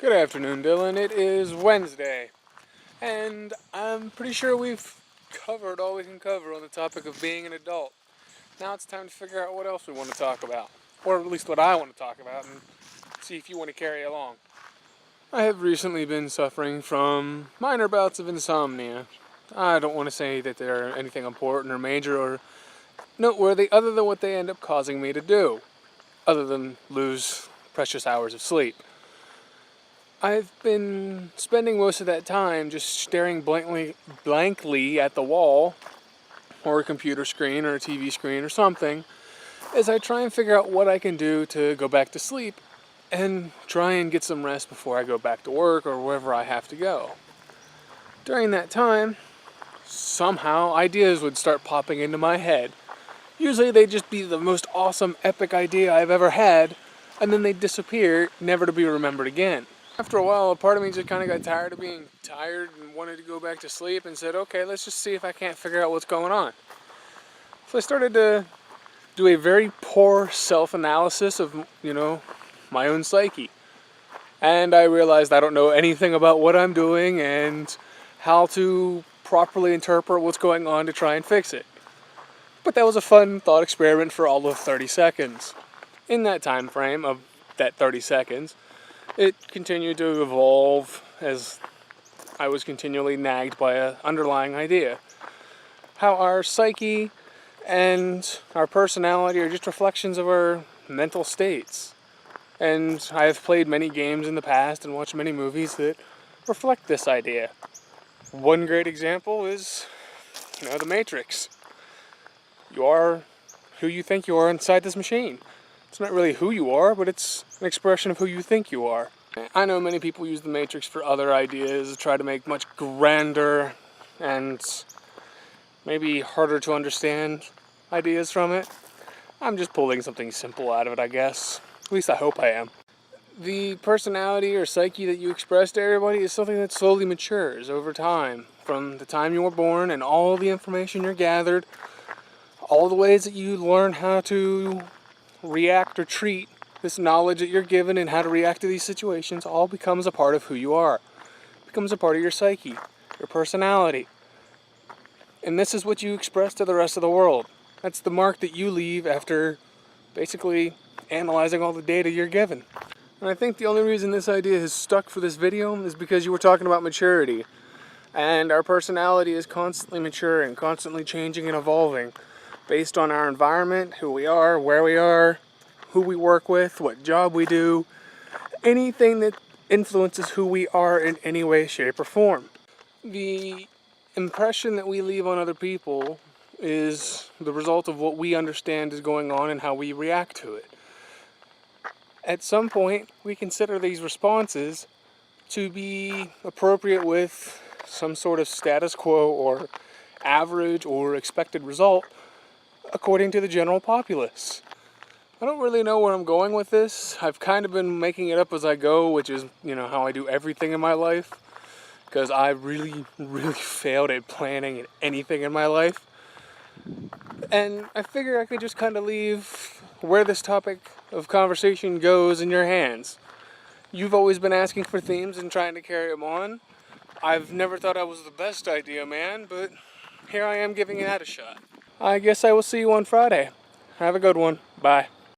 Good afternoon, Dylan. It is Wednesday, and I'm pretty sure we've covered all we can cover on the topic of being an adult. Now it's time to figure out what else we want to talk about, or at least what I want to talk about, and see if you want to carry along. I have recently been suffering from minor bouts of insomnia. I don't want to say that they're anything important or major or noteworthy other than what they end up causing me to do, other than lose precious hours of sleep. I've been spending most of that time just staring blankly at the wall, or a computer screen, or a TV screen, or something, as I try and figure out what I can do to go back to sleep and try and get some rest before I go back to work or wherever I have to go. During that time, somehow ideas would start popping into my head. Usually they'd just be the most awesome, epic idea I've ever had, and then they'd disappear, never to be remembered again. After a while, a part of me just kind of got tired of being tired and wanted to go back to sleep and said, okay, let's just see if I can't figure out what's going on. So I started to do a very poor self-analysis of, my own psyche. And I realized I don't know anything about what I'm doing and how to properly interpret what's going on to try and fix it. But that was a fun thought experiment for all of 30 seconds. In that time frame of that 30 seconds, it continued to evolve as I was continually nagged by an underlying idea. How our psyche and our personality are just reflections of our mental states. And I have played many games in the past and watched many movies that reflect this idea. One great example is, The Matrix. You are who you think you are inside this machine. It's not really who you are, but it's an expression of who you think you are. I know many people use the Matrix for other ideas, try to make much grander and maybe harder to understand ideas from it. I'm just pulling something simple out of it, I guess. At least I hope I am. The personality or psyche that you express to everybody is something that slowly matures over time. From the time you were born and all the information you're gathered, all the ways that you learn how to react or treat this knowledge that you're given and how to react to these situations all becomes a part of who you are. It becomes a part of your psyche, your personality. And this is what you express to the rest of the world. That's the mark that you leave after basically analyzing all the data you're given. And I think the only reason this idea has stuck for this video is because you were talking about maturity. And our personality is constantly maturing, constantly changing and evolving based on our environment, who we are, where we are, who we work with, what job we do, anything that influences who we are in any way, shape, or form. The impression that we leave on other people is the result of what we understand is going on and how we react to it. At some point, we consider these responses to be appropriate with some sort of status quo or average or expected result according to the general populace. I don't really know where I'm going with this. I've kind of been making it up as I go, which is, how I do everything in my life. Because I really, really failed at planning anything in my life. And I figure I could just kind of leave where this topic of conversation goes in your hands. You've always been asking for themes and trying to carry them on. I've never thought I was the best idea man, but here I am giving that a shot. I guess I will see you on Friday. Have a good one. Bye.